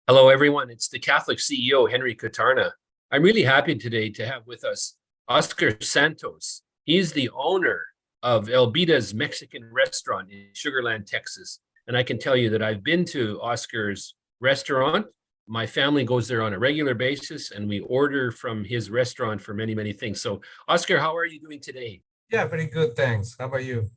Hello, everyone. It's the Catholic CEO, Henry Katarna. I'm really happy today to have with us Oscar Santos. He's the owner of Elbita's Mexican restaurant in Sugarland, Texas. And I can tell you that I've been to Oscar's restaurant. My family goes there on a regular basis, and we order from his restaurant for many, many things. So, Oscar, how are you doing today? Yeah, very good. Thanks. How about you?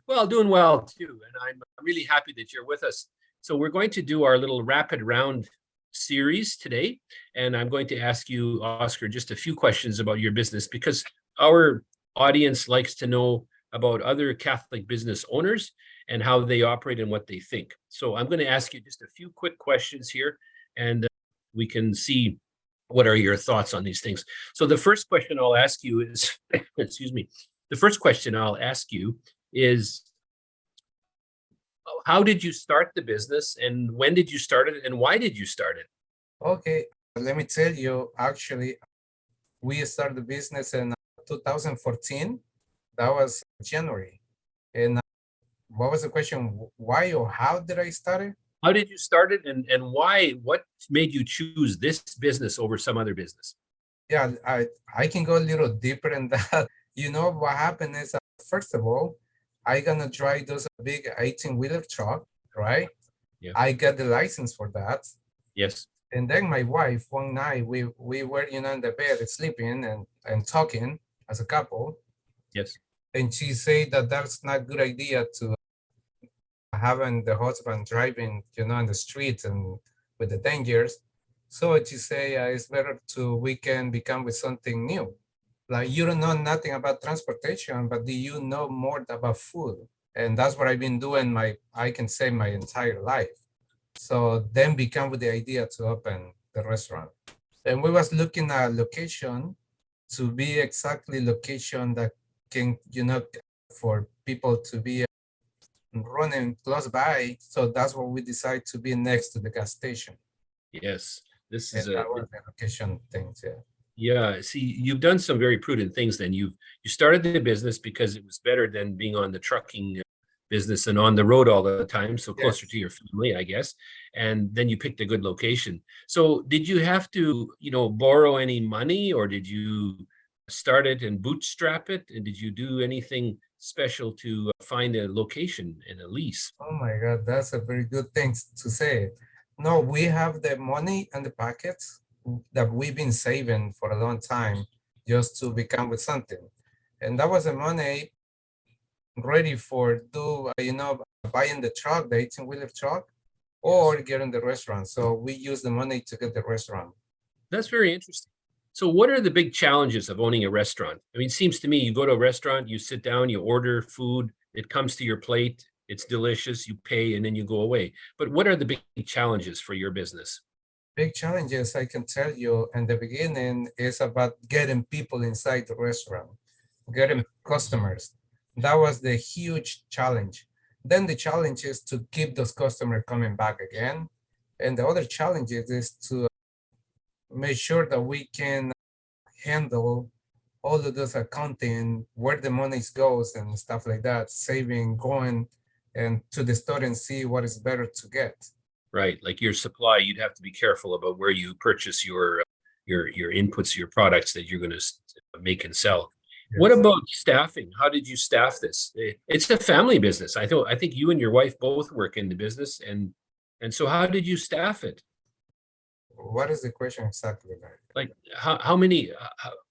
Well, doing well too. And I'm really happy that you're with us. So we're going to do our little rapid round series today. And I'm going to ask you, Oscar, just a few questions about your business because our audience likes to know about other Catholic business owners and how they operate and what they think. So I'm going to ask you just a few quick questions here, and we can see what are your thoughts on these things. So the first question I'll ask you is, excuse me, the first question I'll ask you is how did you start the business and when did you start it and why did you start it? Okay, let me tell you, actually, we started the business in 2014. That was January. And what was the question? Why or how did I start it? How did you start it and why? What made you choose this business over some other business? Yeah, I can go a little deeper in that. You know, what happened is, first of all, I gonna drive those big 18-wheeler truck, right? Yeah. I got the license for that. Yes. And then my wife, one night, we were, in the bed sleeping and talking as a couple. Yes. And she said that that's not good idea to having the husband driving, in the streets and with the dangers. So she say it's better to we can become with something new. Like you don't know nothing about transportation, but do you know more about food? And that's what I've been doing I can say my entire life. So then become with the idea to open the restaurant. And we was looking at location to be exactly location that can, for people to be running close by. So that's what we decided to be next to the gas station. Yes. This And is a that was the location things, yeah. Yeah, see, you've done some very prudent things then. You started the business because it was better than being on the trucking business and on the road all the time, so closer to Yes. your family, I guess. And then you picked a good location. So did you have to, borrow any money or did you start it and bootstrap it? And did you do anything special to find a location and a lease? Oh my God, that's a very good thing to say. No, we have the money and the packets that we've been saving for a long time just to become with something. And that was the money ready for buying the truck, the 18-wheeler truck, or getting the restaurant. So we use the money to get the restaurant. That's very interesting. So, what are the big challenges of owning a restaurant? I mean, it seems to me you go to a restaurant, you sit down, you order food, it comes to your plate, it's delicious, you pay, and then you go away. But what are the big challenges for your business? Big challenges, I can tell you, in the beginning is about getting people inside the restaurant, Yeah. getting customers. That was the huge challenge. Then the challenge is to keep those customers coming back again. And the other challenge is to make sure that we can handle all of those accounting, where the money goes and stuff like that, saving, going and to the store and see what is better to get. Right. Like your supply, you'd have to be careful about where you purchase your inputs, your products that you're going to make and sell. What Yes. about staffing? How did you staff this? It's a family business. I think you and your wife both work in the business, and so how did you staff it? What is the question exactly about? Like how many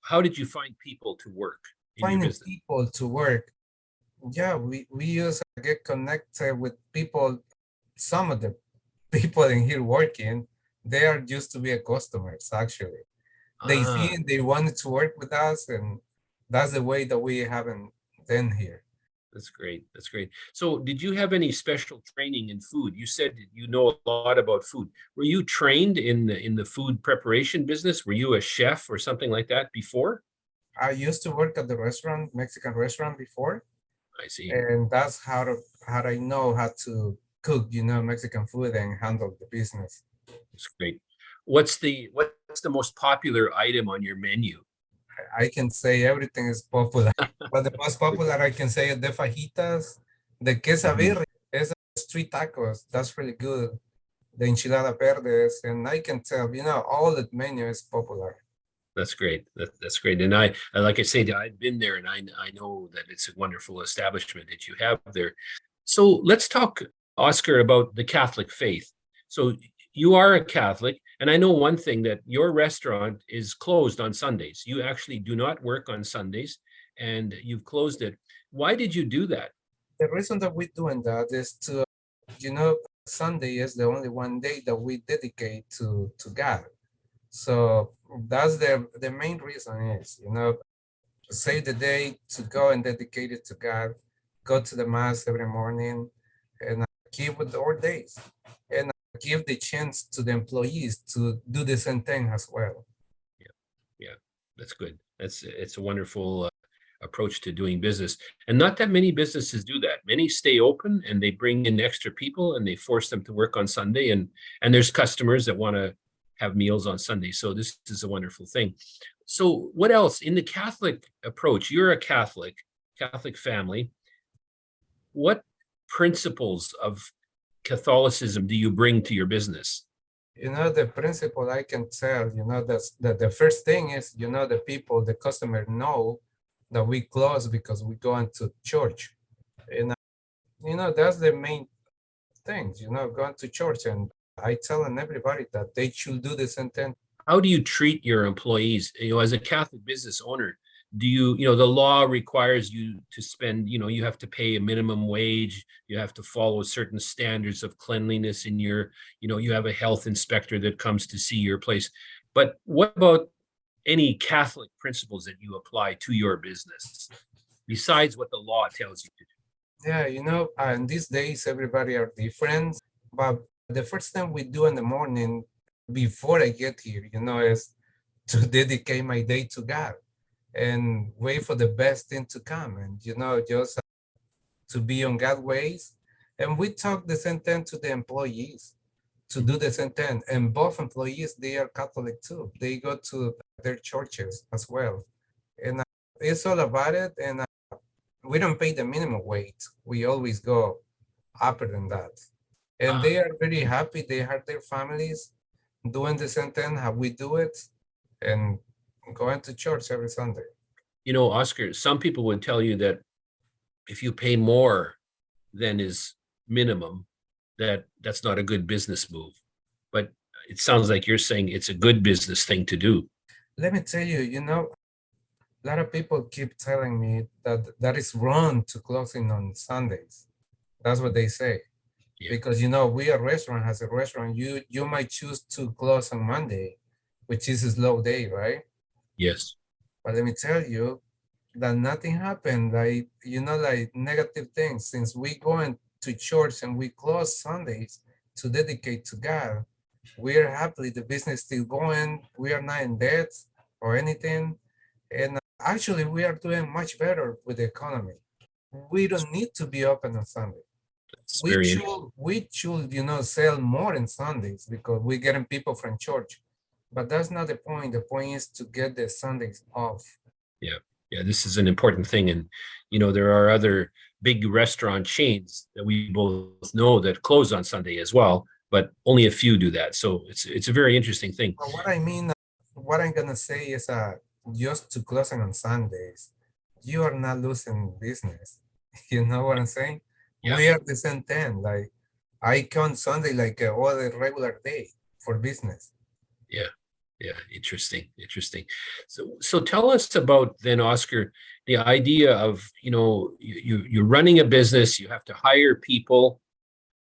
how did you find people to work in your Finding business? people to work. Yeah, we use get connected with people. Some of the people in here working, they are used to be a customers actually. They see Ah, and they wanted to work with us, and that's the way that we haven't done here. that's great. That's great. So did you have any special training in food? You said you know a lot about food. Were you trained in the food preparation business? Were you a chef or something like that before? I used to work at the restaurant, Mexican restaurant before, I see. and that's how I know how to cook, Mexican food and handle the business. That's great. What's the most popular item on your menu? I can say everything is popular, but the most popular I can say is the fajitas, the Mhm. quesabirria, is street tacos. That's really good. the enchilada verdes, and I can tell, all the menu is popular. That's great. That's great. And like I say, I've been there, and I know that it's a wonderful establishment that you have there. So let's talk, Oscar, about the Catholic faith. So you are a Catholic, and I know one thing, that your restaurant is closed on Sundays. You actually do not work on Sundays, and you've closed it. Why did you do that? The reason that we're doing that is to, you know, Sunday is the only one day that we dedicate to God. So that's the main reason is, save the day to go and dedicate it to God, go to the mass every morning, and keep with our days, and give the chance to the employees to do the same thing as well. Yeah, that's good. It's a wonderful approach to doing business. And not that many businesses do that. Many stay open and they bring in extra people and they force them to work on Sunday. And there's customers that want to have meals on Sunday. So this is a wonderful thing. So what else in the Catholic approach? You're a Catholic family. What principles of Catholicism do you bring to your business? The principle I can tell, that the first thing is, the people, the customer know that we close because we go into church. And, that's the main things, going to church. And I telling everybody that they should do the same thing. How do you treat your employees? As a Catholic business owner, do the law requires you to spend, you have to pay a minimum wage, you have to follow certain standards of cleanliness in you have a health inspector that comes to see your place. But what about any Catholic principles that you apply to your business besides what the law tells you to do? Yeah, and these days everybody are different. But the first thing we do in the morning before I get here, is to dedicate my day to God and wait for the best thing to come, and just to be on God's ways. And we talk the same thing to the employees to do the same thing. And both employees, they are Catholic too. They go to their churches as well. And it's all about it. And we don't pay the minimum wage. We always go upper than that. And they are very happy. They have their families doing the same thing how we do it, and going to church every Sunday. Oscar, some people would tell you that if you pay more than is minimum, that's not a good business move. But it sounds like you're saying it's a good business thing to do. Let me tell you, a lot of people keep telling me that is wrong to closing on Sundays. That's what they say. Yeah. Because we a restaurant, as a restaurant, you might choose to close on Monday, which is a slow day, right? Yes. But let me tell you that nothing happened, like negative things, since we go to church and we close Sundays to dedicate to God. We're happily, the business still going. We are not in debt or anything. And actually, we are doing much better with the economy. We don't need to be open on Sunday. We should, sell more on Sundays because we're getting people from church. But that's not the point. The point is to get the Sundays off. Yeah, this is an important thing. And, there are other big restaurant chains that we both know that close on Sunday as well, but only a few do that. So it's a very interesting thing. But what I'm going to say is just to closing on Sundays, you are not losing business. You know what I'm saying? Yeah. We are the same thing. Like, I count Sunday like a regular day for business. Yeah, interesting. So tell us about then, Oscar, the idea of, you're running a business, you have to hire people,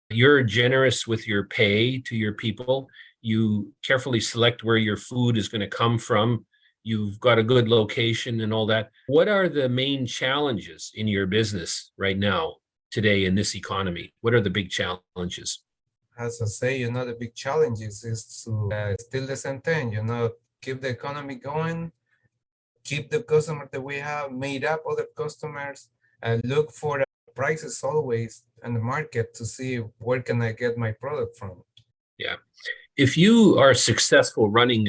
you're generous with your pay to your people, you carefully select where your food is going to come from, you've got a good location and all that. What are the main challenges in your business right now, today, in this economy? What are the big challenges? As I say, the big challenges is to still the same thing, keep the economy going, keep the customer that we have, made up other customers, and look for prices always in the market to see where can I get my product from. Yeah. If you are successful running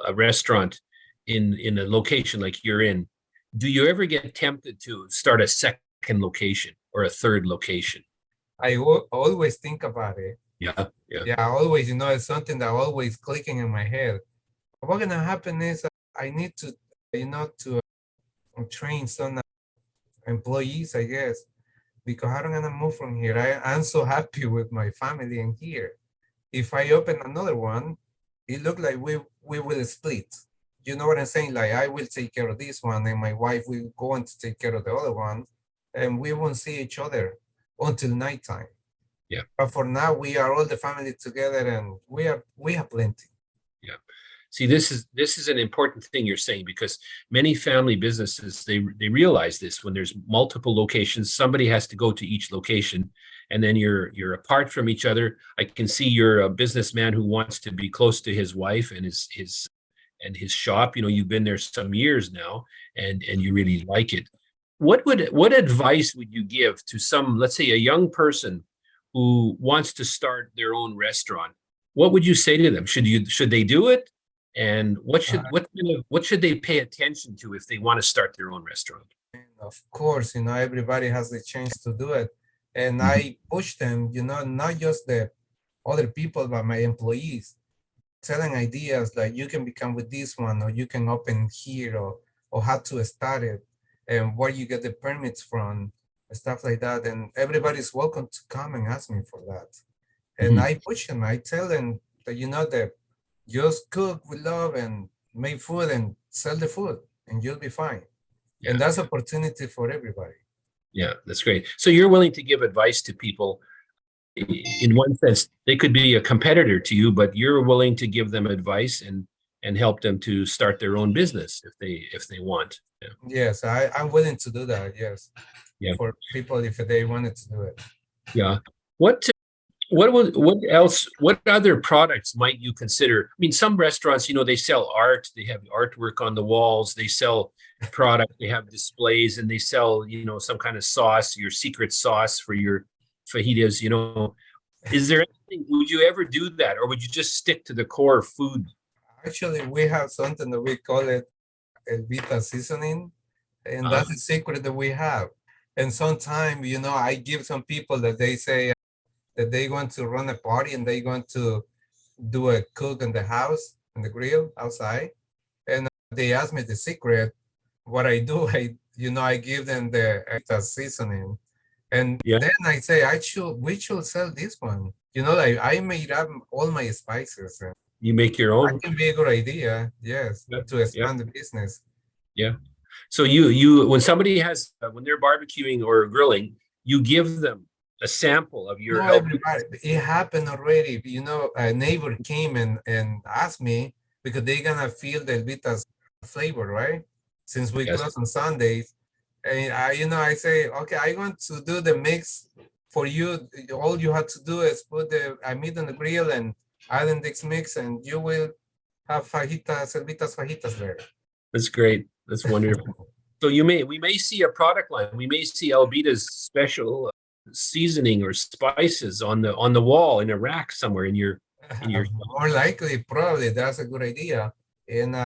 a restaurant in a location like you're in, do you ever get tempted to start a second location or a third location? I always think about it. Yeah, yeah. Yeah, always, it's something that always clicking in my head. What's gonna happen is I need to, to train some employees, I guess, because I don't gonna move from here. I'm so happy with my family in here. If I open another one, it look like we will split. You know what I'm saying? Like I will take care of this one, and my wife will go on to take care of the other one, and we won't see each other until nighttime. Yeah. But for now, we are all the family together, and we have plenty. Yeah. See, this is an important thing you're saying, because many family businesses, they realize this: when there's multiple locations, somebody has to go to each location, and then you're apart from each other. I can see you're a businessman who wants to be close to his wife and his shop. You've been there some years now, and you really like it. What advice would you give to some, let's say, a young person who wants to start their own restaurant? What would you say to them? Should they do it? And what should they pay attention to if they want to start their own restaurant? Of course, everybody has the chance to do it. And Mhm. I push them, not just the other people, but my employees, telling ideas like you can become with this one, or you can open here, or how to start it, and where you get the permits from, stuff like that. And everybody's welcome to come and ask me for that. And Mhm. I push them, I tell them that, that just cook with love and make food and sell the food, and you'll be fine. Yeah, And that's yeah, opportunity for everybody. yeah. That's great. So you're willing to give advice to people. In one sense, they could be a competitor to you, but you're willing to give them advice and help them to start their own business if they want. Yeah, Yes, I'm willing to do that. Yes, yeah, for people if they wanted to do it. yeah. What what else, what other products might you consider? I mean, some restaurants, they sell art, they have artwork on the walls, they sell product, they have displays, and they sell, some kind of sauce, your secret sauce for your fajitas. Is there anything, would you ever do that, or would you just stick to the core food? Actually, we have something that we call it Elbita seasoning, and Uh, that's the secret that we have. And sometimes, I give some people that they say that they want to run a party and they want to do a cook in the house, in the grill outside. And they ask me the secret. What I do, I give them the extra seasoning. And yeah, then I say, we should sell this one. Like I made up all my spices. And you make your that own. can be a good idea, yes, Yeah, to yeah, expand the business. yeah. So you when somebody has when they're barbecuing or grilling, you give them a sample of your No, Elbita. everybody, it happened already. A neighbor came and asked me because they're gonna feel the Elvita's flavor, right? Since we Yes. close on Sundays. And I say, okay, I want to do the mix for you. All you have to do is put the meat on the grill and add in this mix, and you will have fajitas, Elvita's fajitas there. That's great. That's wonderful. So we may see a product line. We may see Albita's special seasoning or spices on the wall in a rack somewhere in your shop. More likely, probably that's a good idea. And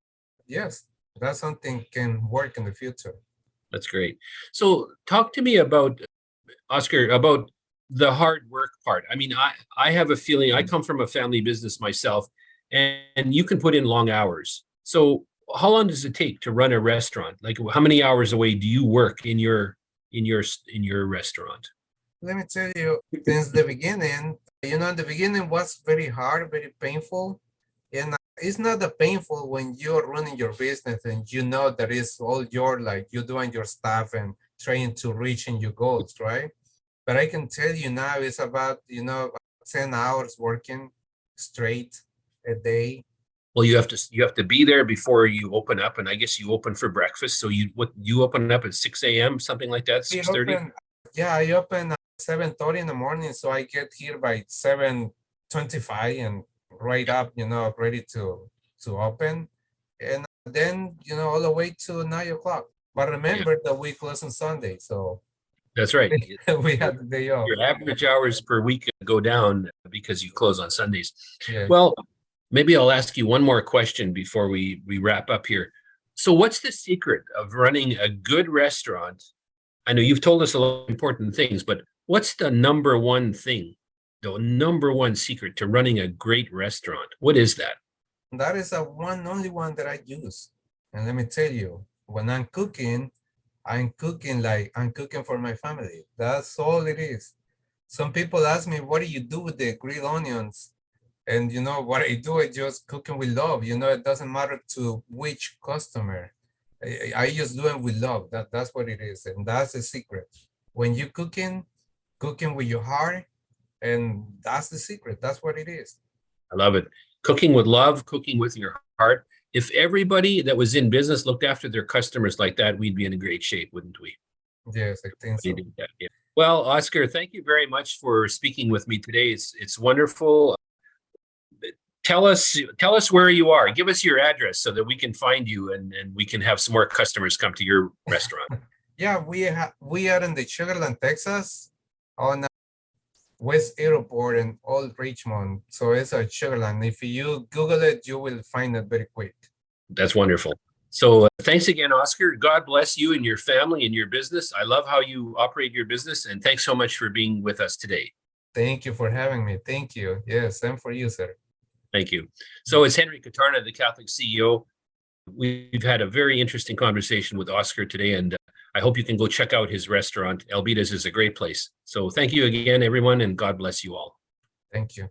yes, that's something can work in the future. That's great. So talk to me about, Oscar, about the hard work part. I mean, I have a feeling, I come from a family business myself, and you can put in long hours. So how long does it take to run a restaurant? Like, how many hours away do you work in your restaurant? Let me tell you, since the beginning, in the beginning was very hard, very painful. And it's not that painful when you're running your business and you know that it's all your, like you're doing your stuff and trying to reach in your goals, right? But I can tell you now it's about, 10 hours working straight a day. Well, you have to be there before you open up, and I guess you open for breakfast. So you open up at 6 a.m., something like that, We 6:30? open, yeah, I open at 7:30 in the morning, so I get here by 7:25 and right up, ready to open. And then, all the way to 9 o'clock. But Yeah, remember that we close on Sunday, so that's right. we Your had the day off. your average hours per week go down because you close on Sundays. Yeah. Well, maybe I'll ask you one more question before we wrap up here. So what's the secret of running a good restaurant? I know you've told us a lot of important things, but what's the number one thing the number one secret to running a great restaurant? What is that? That is a only one that I use. And let me tell you, when I'm cooking like I'm cooking for my family. That's all it is. Some people ask me, what do you do with the grilled onions? And what I do, I just cooking with love. It doesn't matter to which customer. I just do it with love. That's what it is. And that's the secret. When you cooking with your heart, and that's the secret. That's what it is. I love it. Cooking with love, cooking with your heart. If everybody that was in business looked after their customers like that, we'd be in a great shape, wouldn't we? Yes, I think so. Yeah. Well, Oscar, thank you very much for speaking with me today. It's wonderful. Tell us where you are. Give us your address so that we can find you and we can have some more customers come to your restaurant. Yeah, we are in the Sugarland, Texas, on West Airport and Old Richmond. So it's a Sugarland. If you Google it, you will find it very quick. That's wonderful. So thanks again, Oscar. God bless you and your family and your business. I love how you operate your business, and thanks so much for being with us today. Thank you for having me. Thank you. Yes, same for you, sir. Thank you. So it's Henry Catarna, the Catholic CEO. We've had a very interesting conversation with Oscar today, and I hope you can go check out his restaurant. Elbita's is a great place. So thank you again, everyone, and God bless you all. Thank you.